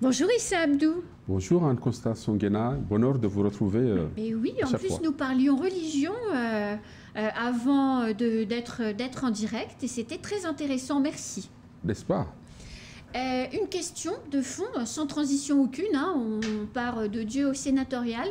Bonjour Issa Abdou. Bonjour Anne-Constance Nguena, bonheur de vous retrouver. Et oui, en plus fois. nous parlions religion avant d'être en direct et c'était très intéressant, merci. N'est-ce pas? Une question de fond, sans transition aucune, hein, on part de Dieu au sénatorial.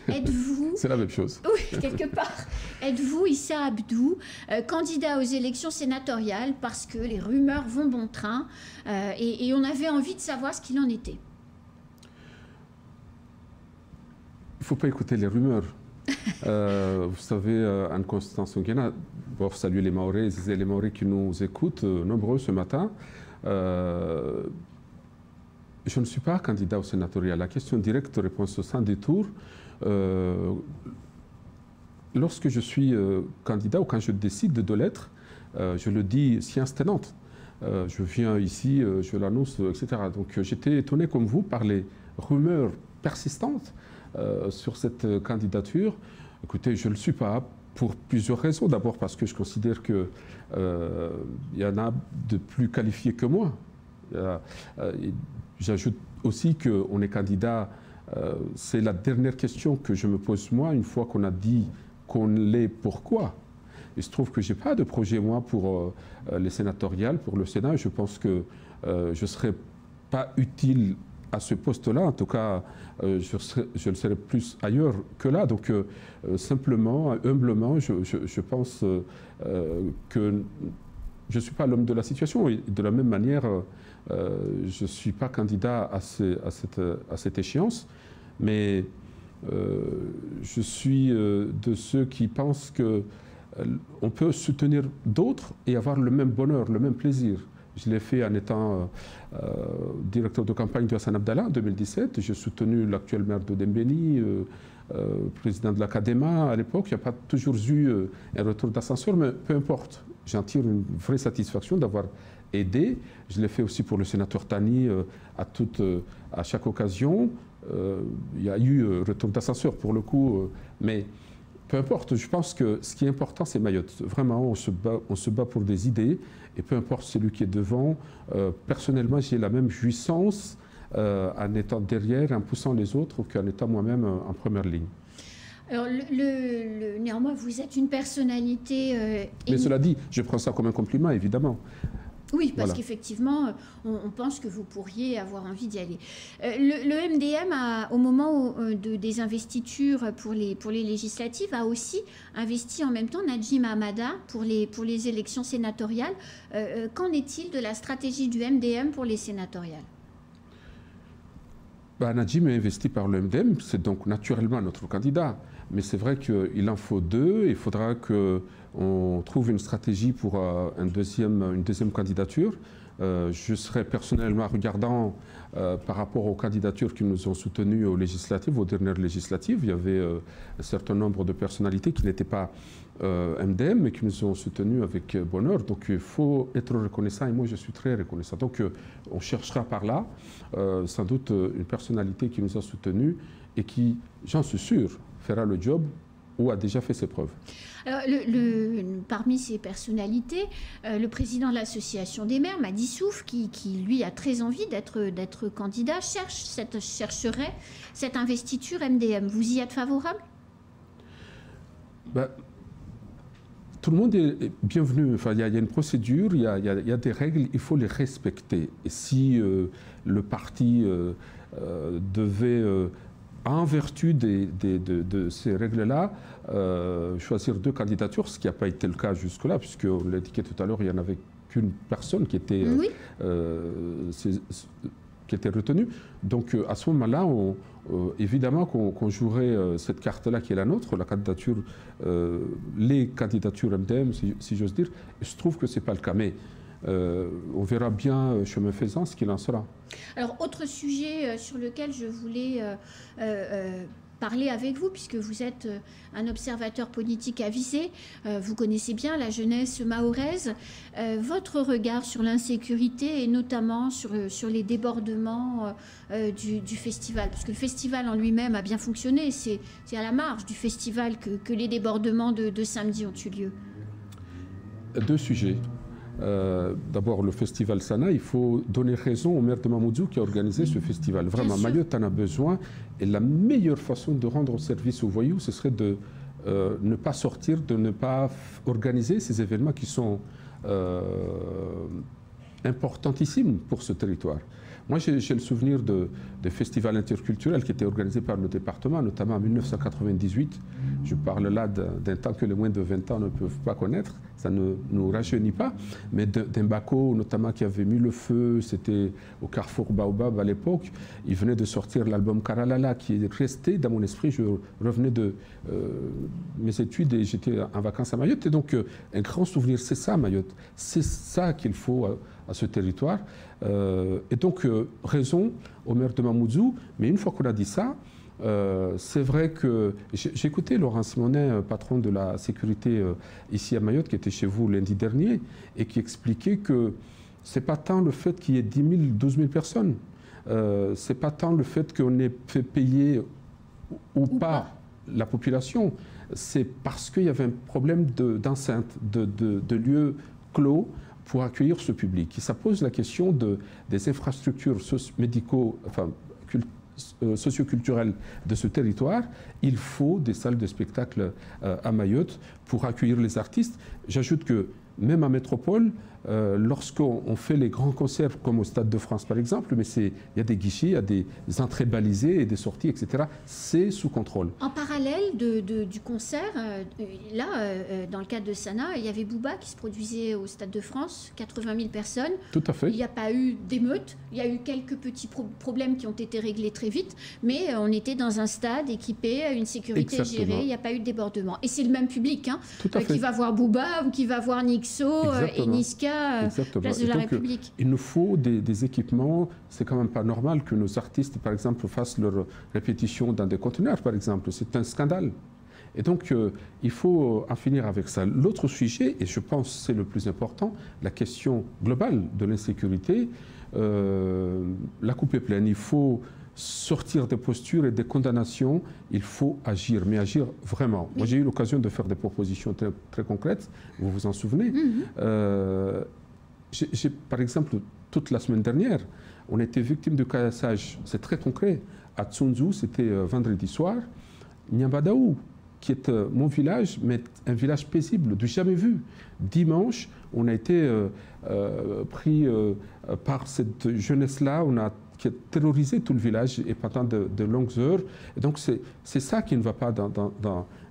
Êtes-vous... C'est la même chose. Oui, quelque part. Êtes-vous Issa Abdou, candidat aux élections sénatoriales parce que les rumeurs vont bon train et on avait envie de savoir ce qu'il en était? Il ne faut pas écouter les rumeurs. Vous savez, Anne-Constance Nguena, pour saluer les Mahorais et les Mahorais qui nous écoutent, nombreux ce matin. Je ne suis pas candidat au sénatorial. La question directe, réponse sans détour. Lorsque je suis candidat ou quand je décide de l'être, je le dis science tenante. Je viens ici, je l'annonce, etc. Donc j'étais étonné comme vous par les rumeurs persistantes sur cette candidature. Écoutez, je ne le suis pas pour plusieurs raisons. D'abord parce que je considère qu'il y en a de plus qualifiés que moi. J'ajoute aussi qu'on est candidat, c'est la dernière question que je me pose moi, une fois qu'on a dit qu'on l'est, pourquoi. Il se trouve que je n'ai pas de projet, moi, pour les sénatoriales, pour le Sénat. Je pense que je ne serais pas utile à ce poste-là. En tout cas, je le serais plus ailleurs que là. Donc, simplement, humblement, je pense que je ne suis pas l'homme de la situation. Et de la même manière, je ne suis pas candidat à cette échéance. Mais je suis de ceux qui pensent qu'on peut soutenir d'autres et avoir le même bonheur, le même plaisir. Je l'ai fait en étant directeur de campagne de Hassan Abdallah en 2017. J'ai soutenu l'actuel maire de Dembéni, président de la CADEMA à l'époque. Il n'y a pas toujours eu un retour d'ascenseur, mais peu importe. J'en tire une vraie satisfaction d'avoir aidé. Je l'ai fait aussi pour le sénateur Tani à chaque occasion. Il y a eu retour d'ascenseur pour le coup, mais peu importe. Je pense que ce qui est important, c'est Mayotte. Vraiment, on se bat pour des idées. Et peu importe celui qui est devant, personnellement, j'ai la même jouissance en étant derrière, en poussant les autres, qu'en étant moi-même en première ligne. Alors, néanmoins, vous êtes une personnalité... Mais cela dit, je prends ça comme un compliment, évidemment. Oui, parce Voilà. qu'effectivement, on pense que vous pourriez avoir envie d'y aller. Le MDM, au moment des investitures pour les législatives, a aussi investi en même temps Najim Hamada pour les élections sénatoriales. Qu'en est-il de la stratégie du MDM pour les sénatoriales? Najim est investi par le MDM, c'est donc naturellement notre candidat. Mais c'est vrai qu'il en faut deux. Il faudra qu'on trouve une stratégie pour une deuxième candidature. Je serai personnellement regardant par rapport aux candidatures qui nous ont soutenues aux législatives, aux dernières législatives. Il y avait un certain nombre de personnalités qui n'étaient pas MDM, mais qui nous ont soutenus avec bonheur. Donc il faut être reconnaissant et moi je suis très reconnaissant. Donc on cherchera par là sans doute une personnalité qui nous a soutenus et qui, j'en suis sûr, fera le job ou a déjà fait ses preuves. Alors, parmi ces personnalités, le président de l'association des maires, Madi Souf, qui lui a très envie d'être candidat, chercherait cette investiture MDM. Vous y êtes favorable? Tout le monde est bienvenu. Enfin, il y a une procédure, il y a des règles, il faut les respecter. Et si le parti devait, en vertu de ces règles-là, choisir deux candidatures, ce qui n'a pas été le cas jusque-là, puisqu'on l'a indiqué tout à l'heure, il n'y en avait qu'une personne qui était, oui. qui était retenue. Donc à ce moment-là, évidemment qu'on jouerait cette carte-là qui est la nôtre, la candidature, les candidatures MDM, si j'ose dire. Et je trouve que ce n'est pas le cas. Mais on verra bien, chemin faisant, ce qu'il en sera. Alors, autre sujet sur lequel je voulais parler avec vous, puisque vous êtes un observateur politique avisé, vous connaissez bien la jeunesse mahoraise, votre regard sur l'insécurité et notamment sur les débordements du festival, parce que le festival en lui-même a bien fonctionné, c'est à la marge du festival que les débordements de samedi ont eu lieu. Deux sujets. d'abord le festival Sana, il faut donner raison au maire de Mamoudzou qui a organisé ce festival. Vraiment, Mayotte en a besoin et la meilleure façon de rendre service aux voyous, ce serait de ne pas sortir, de ne pas organiser ces événements qui sont importantissimes pour ce territoire. Moi, j'ai le souvenir de festivals interculturels qui étaient organisés par le département, notamment en 1998. Je parle là d'un temps que les moins de 20 ans ne peuvent pas connaître, ça ne nous rajeunit pas, mais d'Embako, notamment, qui avait mis le feu, c'était au Carrefour Baobab à l'époque. Il venait de sortir l'album Karalala, qui est resté dans mon esprit. Je revenais de mes études et j'étais en vacances à Mayotte. Et donc, un grand souvenir, c'est ça, Mayotte. C'est ça qu'il faut à ce territoire. Et donc, raison au maire de Mamoudzou, mais une fois qu'on a dit ça, c'est vrai que j'ai écouté Laurent Simonet, patron de la sécurité ici à Mayotte, qui était chez vous lundi dernier, et qui expliquait que ce n'est pas tant le fait qu'il y ait 10 000, 12 000 personnes, ce n'est pas tant le fait qu'on ait fait payer ou pas la population, c'est parce qu'il y avait un problème d'enceinte, de lieux clos, pour accueillir ce public. Et ça pose la question des infrastructures socioculturelles de ce territoire. Il faut des salles de spectacle à Mayotte pour accueillir les artistes. J'ajoute que même en métropole, lorsqu'on fait les grands concerts, comme au Stade de France par exemple, mais il y a des guichets, il y a des entrées balisées et des sorties, etc. C'est sous contrôle. En parallèle du concert, dans le cadre de Sana, il y avait Booba qui se produisait au Stade de France, 80 000 personnes. Tout à fait. Il n'y a pas eu d'émeute, il y a eu quelques petits problèmes qui ont été réglés très vite, mais on était dans un stade équipé, une sécurité gérée, il n'y a pas eu de débordement. Et c'est le même public qui va voir Booba ou qui va voir Nixo et Niska. Place de la République. Il nous faut des équipements. C'est quand même pas normal que nos artistes, par exemple, fassent leur répétition dans des conteneurs, par exemple. C'est un scandale. Et donc, il faut en finir avec ça. L'autre sujet, et je pense que c'est le plus important, la question globale de l'insécurité, la coupe est pleine. Il faut sortir des postures et des condamnations, il faut agir, mais agir vraiment. Moi, j'ai eu l'occasion de faire des propositions très, très concrètes, vous vous en souvenez. Par exemple, toute la semaine dernière, on était victime de caillassage, c'est très concret. À Tsunzu, c'était vendredi soir, Nyambadaou, qui est mon village, mais un village paisible, du jamais vu. Dimanche, on a été pris par cette jeunesse-là, qui a terrorisé tout le village et pendant de longues heures. Et donc c'est ça qui ne va pas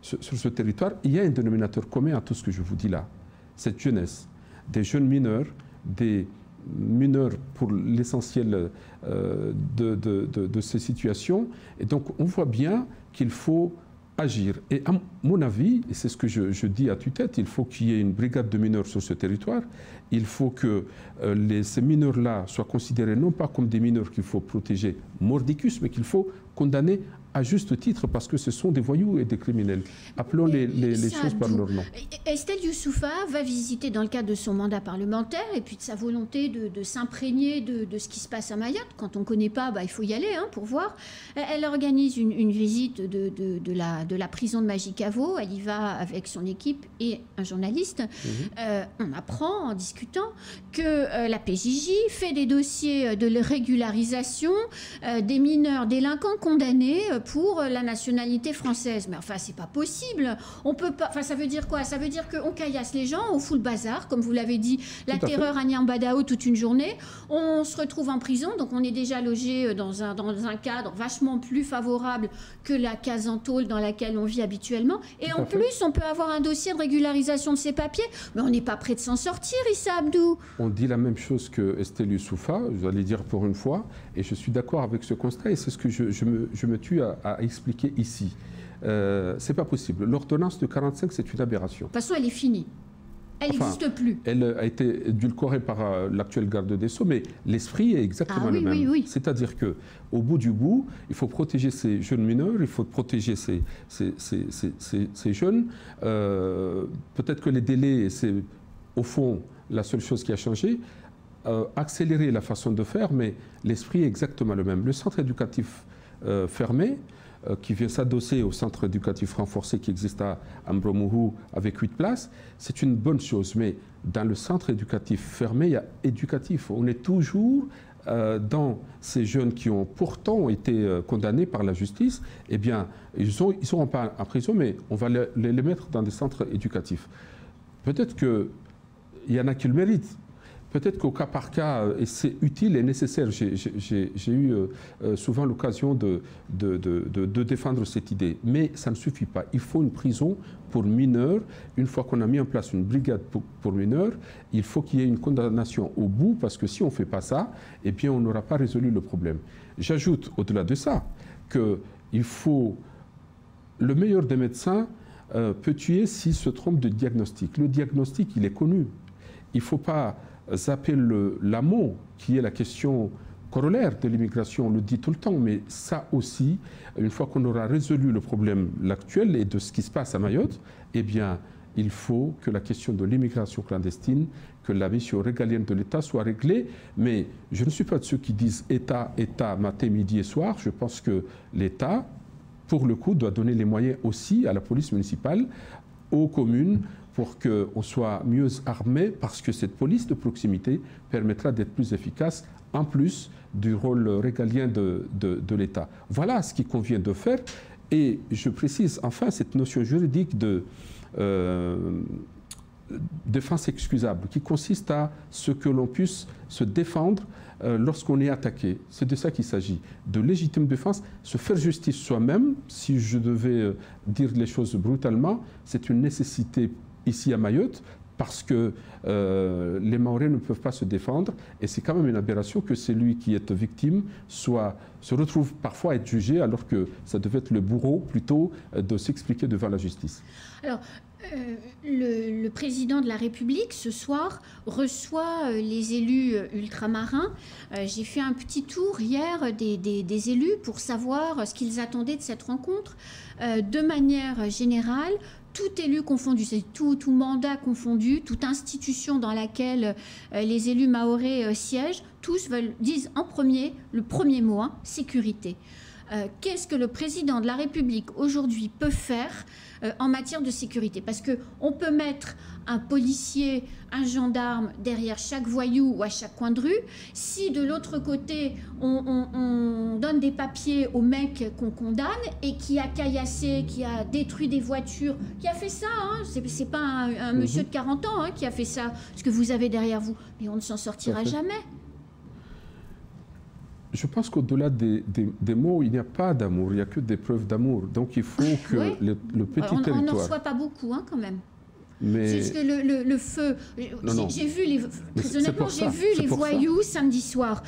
sur ce territoire. Il y a un dénominateur commun à tout ce que je vous dis là. Cette jeunesse, des jeunes mineurs, des mineurs pour l'essentiel de ces situations. Et donc on voit bien qu'il faut agir. Et à mon avis, et c'est ce que je dis à tue-tête, il faut qu'il y ait une brigade de mineurs sur ce territoire. Il faut que ces mineurs-là soient considérés non pas comme des mineurs qu'il faut protéger mordicus, mais qu'il faut condamner à juste titre parce que ce sont des voyous et des criminels. Appelons les choses par leur nom. Estelle Youssoufa va visiter dans le cadre de son mandat parlementaire et puis de sa volonté de s'imprégner de ce qui se passe à Mayotte. Quand on ne connaît pas, il faut y aller pour voir. Elle organise une visite de la prison de Majicavo. Elle y va avec son équipe et un journaliste. On apprend en discutant que la PJJ fait des dossiers de régularisation des mineurs délinquants condamnés pour la nationalité française. Mais enfin, c'est pas possible. On peut pas. Enfin, ça veut dire quoi? Ça veut dire qu'on caillasse les gens, on fout le bazar, comme vous l'avez dit, la terreur à Nyambadao toute une journée. On se retrouve en prison, donc on est déjà logé dans un cadre vachement plus favorable que la case en tôle dans laquelle on vit habituellement. Et en plus, on peut avoir un dossier de régularisation de ses papiers, mais on n'est pas prêt de s'en sortir, Issa Abdou. On dit la même chose que Estelle Youssoufa, vous allez dire pour une fois, et je suis d'accord avec ce constat, et c'est ce que je me tue à expliquer ici. C'est pas possible. L'ordonnance de 45, c'est une aberration. De toute façon, elle est finie. Elle n'existe plus. Elle a été édulcorée par l'actuel garde des Sceaux, mais l'esprit est exactement le même. Oui. C'est-à-dire qu'au bout du bout, il faut protéger ces jeunes mineurs, il faut protéger ces jeunes. Peut-être que les délais, c'est au fond la seule chose qui a changé. Accélérer la façon de faire, mais l'esprit est exactement le même. Le centre éducatif fermé, qui vient s'adosser au centre éducatif renforcé qui existe à Mbromourou avec 8 places, c'est une bonne chose. Mais dans le centre éducatif fermé, il y a éducatif. On est toujours dans ces jeunes qui ont pourtant été condamnés par la justice. Eh bien, ils ne seront pas en prison, mais on va les mettre dans des centres éducatifs. Peut-être qu'il y en a qui le méritent. Peut-être qu'au cas par cas, et c'est utile et nécessaire. J'ai eu souvent l'occasion de défendre cette idée. Mais ça ne suffit pas. Il faut une prison pour mineurs. Une fois qu'on a mis en place une brigade pour mineurs, il faut qu'il y ait une condamnation au bout, parce que si on ne fait pas ça, eh bien, on n'aura pas résolu le problème. J'ajoute, au-delà de ça, qu'il faut... Le meilleur des médecins peut tuer s'il se trompe de diagnostic. Le diagnostic, il est connu. Il ne faut pas zapper l'amont, qui est la question corollaire de l'immigration, on le dit tout le temps, mais ça aussi, une fois qu'on aura résolu le problème actuel et de ce qui se passe à Mayotte, eh bien, il faut que la question de l'immigration clandestine, que la mission régalienne de l'État soit réglée. Mais je ne suis pas de ceux qui disent État, État, matin, midi et soir. Je pense que l'État, pour le coup, doit donner les moyens aussi à la police municipale, aux communes, pour qu'on soit mieux armé, parce que cette police de proximité permettra d'être plus efficace, en plus du rôle régalien de l'État. Voilà ce qu'il convient de faire. Et je précise enfin cette notion juridique de défense excusable, qui consiste à ce que l'on puisse se défendre lorsqu'on est attaqué. C'est de ça qu'il s'agit. De légitime défense, se faire justice soi-même, si je devais dire les choses brutalement, c'est une nécessité ici à Mayotte, parce que les Mahorais ne peuvent pas se défendre, et c'est quand même une aberration que celui qui est victime se retrouve parfois à être jugé, alors que ça devait être le bourreau plutôt de s'expliquer devant la justice. Alors, le président de la République, ce soir, reçoit les élus ultramarins. J'ai fait un petit tour hier des élus pour savoir ce qu'ils attendaient de cette rencontre. De manière générale, tout élu confondu, c'est tout mandat confondu, toute institution dans laquelle les élus mahorais siègent, tous disent en premier, le premier mot, sécurité. Qu'est-ce que le président de la République aujourd'hui peut faire en matière de sécurité? Parce qu'on peut mettre un policier, un gendarme derrière chaque voyou ou à chaque coin de rue. Si de l'autre côté, on donne des papiers au mec qu'on condamne et qui a caillassé, qui a détruit des voitures, qui a fait ça, c'est pas un monsieur de 40 ans qui a fait ça, ce que vous avez derrière vous, mais on ne s'en sortira jamais. Je pense qu'au-delà des mots, il n'y a pas d'amour, il n'y a que des preuves d'amour. Donc il faut que oui. le petit territoire... On n'en reçoit pas beaucoup quand même. Mais... C'est juste que le feu... J'ai vu très honnêtement, j'ai vu les voyous samedi soir.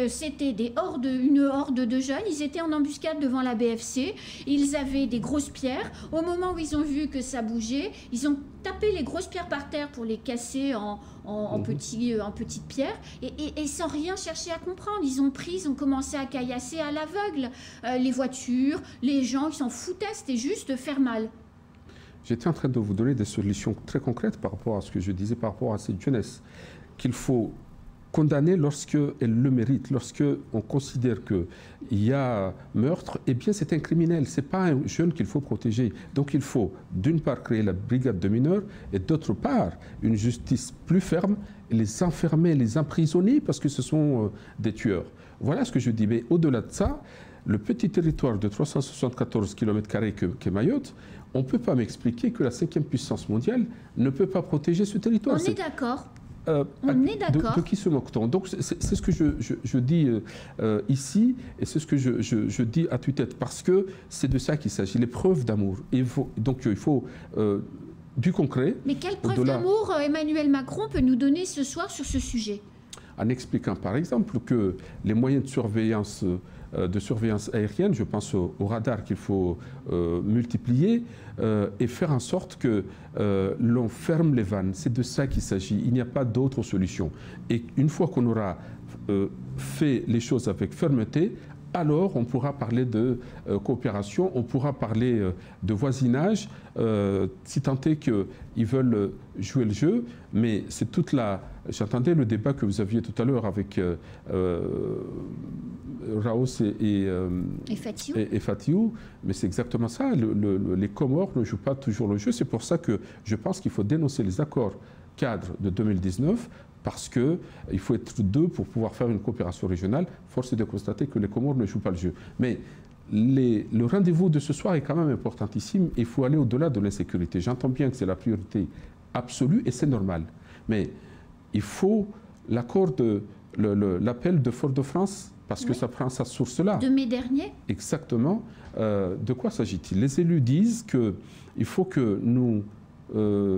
C'était une horde de jeunes. Ils étaient en embuscade devant la BFC. Ils avaient des grosses pierres. Au moment où ils ont vu que ça bougeait, ils ont tapé les grosses pierres par terre pour les casser en petites pierres et sans rien chercher à comprendre. Ils ont commencé à caillasser à l'aveugle les voitures, les gens, ils s'en foutaient. C'était juste faire mal. J'étais en train de vous donner des solutions très concrètes par rapport à ce que je disais, par rapport à cette jeunesse, qu'il faut condamner lorsqu'elle le mérite, lorsqu'on considère qu'il y a meurtre, eh bien c'est un criminel, ce n'est pas un jeune qu'il faut protéger. Donc il faut d'une part créer la brigade de mineurs et d'autre part une justice plus ferme, et les enfermer, les emprisonner parce que ce sont des tueurs. Voilà ce que je dis. Mais au-delà de ça, le petit territoire de 374 km² qu'est Mayotte, on ne peut pas m'expliquer que la 5e puissance mondiale ne peut pas protéger ce territoire. On est d'accord. On est d'accord. De qui se moque-t-on? Donc c'est ce que je dis ici, et c'est ce que je dis à tue-tête, parce que c'est de ça qu'il s'agit, les preuves d'amour. Donc il faut du concret. Mais quelle preuve d'amour Emmanuel Macron peut nous donner ce soir sur ce sujet? En expliquant par exemple que les moyens de surveillance aérienne, je pense au radar qu'il faut multiplier et faire en sorte que l'on ferme les vannes. C'est de ça qu'il s'agit. Il n'y a pas d'autre solution. Et une fois qu'on aura fait les choses avec fermeté, alors on pourra parler de coopération, on pourra parler de voisinage, si tant est qu'ils veulent jouer le jeu. Mais c'est toute la... J'entendais le débat que vous aviez tout à l'heure avec Raos et Fatiou, mais c'est exactement ça. Les Comores ne jouent pas toujours le jeu. C'est pour ça que je pense qu'il faut dénoncer les accords cadres de 2019, parce qu'il faut être deux pour pouvoir faire une coopération régionale. Force est de constater que les Comores ne jouent pas le jeu. Mais le rendez-vous de ce soir est quand même importantissime. Il faut aller au-delà de l'insécurité. J'entends bien que c'est la priorité absolue et c'est normal. Mais il faut l'appel de Fort-de-France, parce que ça prend sa source là. De mai dernier. Exactement. De quoi s'agit-il? Les élus disent qu'il faut que nous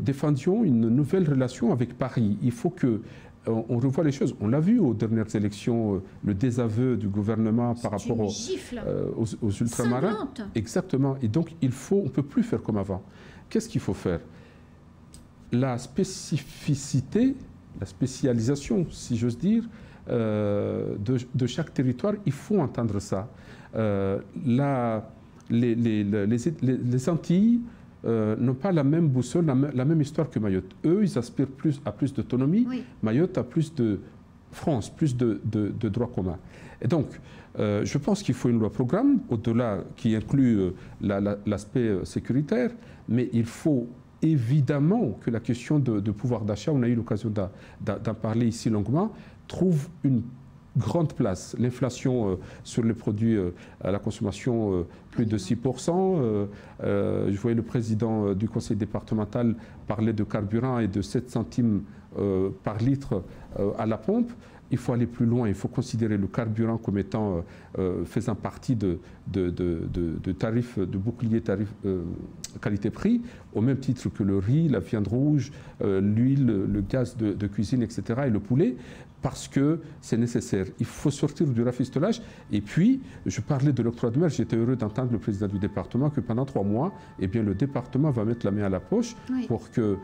défendions une nouvelle relation avec Paris. Il faut qu'on revoie les choses. On l'a vu aux dernières élections, le désaveu du gouvernement par rapport aux ultramarins. Sanglante. Exactement. Et donc, on ne peut plus faire comme avant. Qu'est-ce qu'il faut faire? La spécificité, la spécialisation, si j'ose dire, de chaque territoire, il faut entendre ça. Les Antilles n'ont pas la même boussole, la même histoire que Mayotte. Eux, ils aspirent à plus d'autonomie. Oui. Mayotte a plus de France, plus de droits communs. Et donc, je pense qu'il faut une loi programme, au-delà, qui inclut l'aspect sécuritaire, mais il faut évidemment que la question de pouvoir d'achat, on a eu l'occasion d'en parler ici longuement, trouve une grande place. L'inflation sur les produits à la consommation, plus de 6%. Je voyais le président du conseil départemental parler de carburant et de 7 centimes par litre à la pompe. Il faut aller plus loin, il faut considérer le carburant comme étant faisant partie de tarifs, de bouclier tarif qualité-prix, au même titre que le riz, la viande rouge, l'huile, le gaz de cuisine, etc., et le poulet, parce que c'est nécessaire. Il faut sortir du rafistolage. Et puis, je parlais de l'octroi de mer, j'étais heureux d'entendre le président du département que pendant 3 momois, eh bien, le département va mettre la main à la poche pour que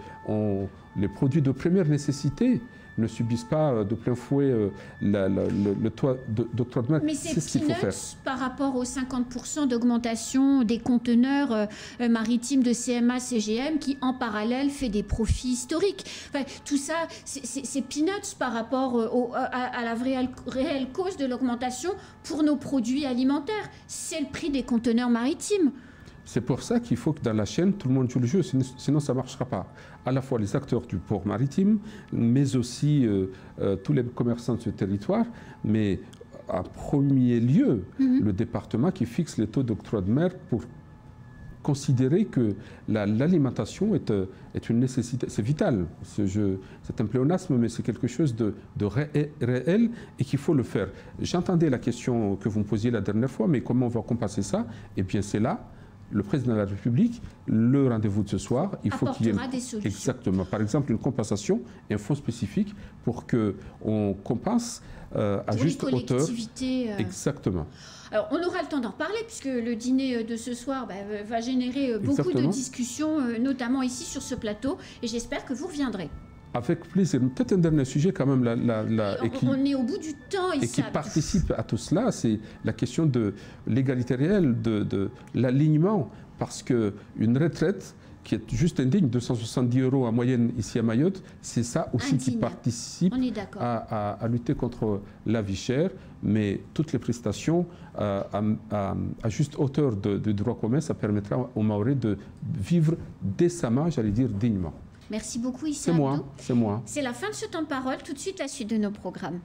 les produits de première nécessité ne subissent pas de plein fouet le toit d'octroi de mer. Mais c'est ce qu'il faut faire. Par rapport aux 50% d'augmentation des conteneurs maritimes de CMA, CGM, qui en parallèle fait des profits historiques. Enfin, tout ça, c'est peanuts par rapport à la réelle cause de l'augmentation pour nos produits alimentaires. C'est le prix des conteneurs maritimes. C'est pour ça qu'il faut que dans la chaîne, tout le monde joue le jeu, sinon ça ne marchera pas. À la fois les acteurs du port maritime, mais aussi tous les commerçants de ce territoire, mais en premier lieu, le département qui fixe les taux d'octroi de mer pour considérer que l'alimentation est une nécessité, c'est vital. C'est un pléonasme, mais c'est quelque chose de réel et qu'il faut le faire. J'entendais la question que vous me posiez la dernière fois, mais comment on va compenser ça? Eh bien, c'est là. Le président de la République, le rendez-vous de ce soir, il faut qu'il y ait des solutions. Exactement. Par exemple, une compensation, un fonds spécifique pour qu'on compense à juste hauteur. Exactement. Alors, on aura le temps d'en reparler puisque le dîner de ce soir va générer beaucoup de discussions, notamment ici sur ce plateau, et j'espère que vous reviendrez. Avec plaisir. Peut-être un dernier sujet quand même. On est au bout du temps. Et qui participe à tout cela, c'est la question de l'égalité réelle, de l'alignement. Parce qu'une retraite qui est juste indigne, 270 € en moyenne ici à Mayotte, c'est ça aussi qui participe à lutter contre la vie chère. Mais toutes les prestations à juste hauteur de droit commun, ça permettra aux Mahorais de vivre décemment, j'allais dire dignement. Merci beaucoup, Issa Abdou. C'est moi. C'est la fin de ce temps de parole. Tout de suite, la suite de nos programmes.